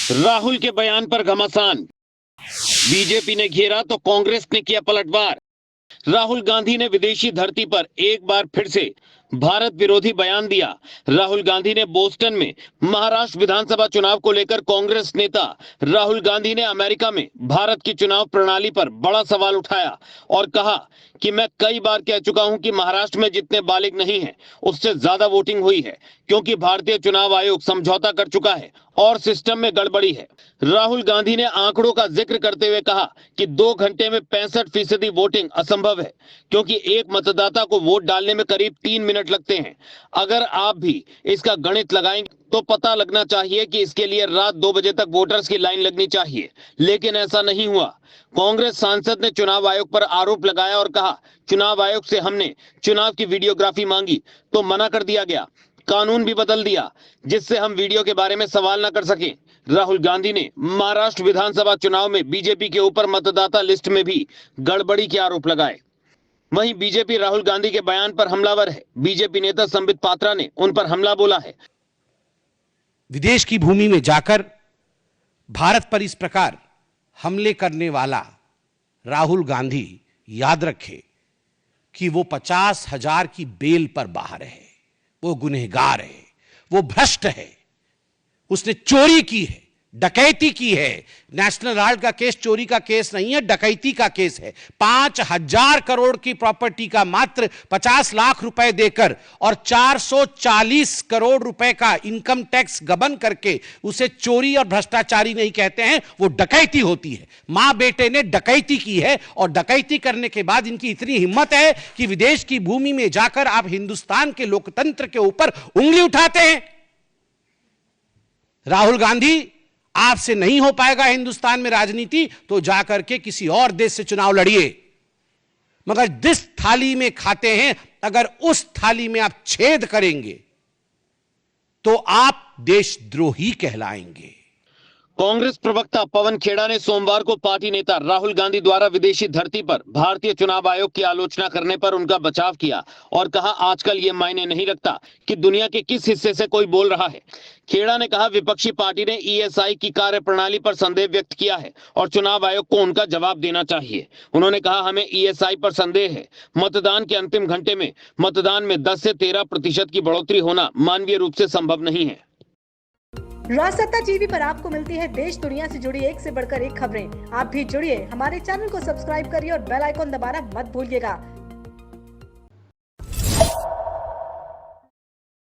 राहुल के बयान पर घमासान, बीजेपी ने घेरा तो कांग्रेस ने किया पलटवार। राहुल गांधी ने विदेशी धरती पर एक बार फिर से भारत विरोधी बयान दिया। राहुल गांधी ने बोस्टन में महाराष्ट्र विधानसभा चुनाव को लेकर कांग्रेस नेता राहुल गांधी ने अमेरिका में भारत की चुनाव प्रणाली पर बड़ा सवाल उठाया और कहा कि मैं कई बार कह चुका हूं कि महाराष्ट्र में जितने बालिग नहीं हैं उससे ज्यादा वोटिंग हुई है, क्योंकि भारतीय चुनाव आयोग समझौता कर चुका है और सिस्टम में गड़बड़ी है। राहुल गांधी ने आंकड़ों का जिक्र करते हुए कहा कि 2 घंटे में 65% वोटिंग असंभव है, क्योंकि एक मतदाता को वोट डालने में करीब 3 मिनट लगते हैं। अगर आप भी इसका गणित लगाएंगे तो पता लगना चाहिए कि इसके लिए रात 2 बजे तक वोटर्स की लाइन लगनी चाहिए, लेकिन ऐसा नहीं हुआ। कांग्रेस सांसद ने चुनाव आयोग पर आरोप लगाया और कहा, चुनाव आयोग से हमने चुनाव की वीडियोग्राफी मांगी तो मना कर दिया गया, कानून भी बदल दिया जिससे हम वीडियो के बारे में सवाल न कर सकें। राहुल गांधी ने महाराष्ट्र विधानसभा चुनाव में बीजेपी के ऊपर मतदाता लिस्ट में भी गड़बड़ी के आरोप लगाए। वहीं बीजेपी राहुल गांधी के बयान पर हमलावर है। बीजेपी नेता संबित पात्रा ने उन पर हमला बोला है। विदेश की भूमि में जाकर भारत पर इस प्रकार हमले करने वाला राहुल गांधी याद रखे कि वो 50,000 की बेल पर बाहर है, वो गुनहगार है, वो भ्रष्ट है, उसने चोरी की है, डकैती की है। नेशनल हेराल्ड का केस चोरी का केस नहीं है, डकैती का केस है। 5,000 करोड़ की प्रॉपर्टी का मात्र 50 लाख रुपए देकर और 440 करोड़ रुपए का इनकम टैक्स गबन करके उसे चोरी और भ्रष्टाचारी नहीं कहते हैं, वो डकैती होती है। मां बेटे ने डकैती की है और डकैती करने के बाद इनकी इतनी हिम्मत है कि विदेश की भूमि में जाकर आप हिंदुस्तान के लोकतंत्र के ऊपर उंगली उठाते हैं। राहुल गांधी, आपसे नहीं हो पाएगा हिंदुस्तान में राजनीति तो जाकर के किसी और देश से चुनाव लड़िए, मगर जिस थाली में खाते हैं अगर उस थाली में आप छेद करेंगे तो आप देशद्रोही कहलाएंगे। कांग्रेस प्रवक्ता पवन खेड़ा ने सोमवार को पार्टी नेता राहुल गांधी द्वारा विदेशी धरती पर भारतीय चुनाव आयोग की आलोचना करने पर उनका बचाव किया और कहा, आजकल ये मायने नहीं रखता कि दुनिया के किस हिस्से से कोई बोल रहा है। खेड़ा ने कहा, विपक्षी पार्टी ने ईएसआई की कार्यप्रणाली पर संदेह व्यक्त किया है और चुनाव आयोग को उनका जवाब देना चाहिए। उन्होंने कहा, हमें ईएसआई पर संदेह है। मतदान के अंतिम घंटे में मतदान में 10 से 13% की बढ़ोतरी होना मानवीय रूप से संभव नहीं है। राजसत्ता टीवी पर आपको मिलती है देश दुनिया से जुड़ी एक से बढ़कर एक खबरें। आप भी जुड़िए, हमारे चैनल को सब्सक्राइब करिए और बेल आइकॉन दबाना मत भूलिएगा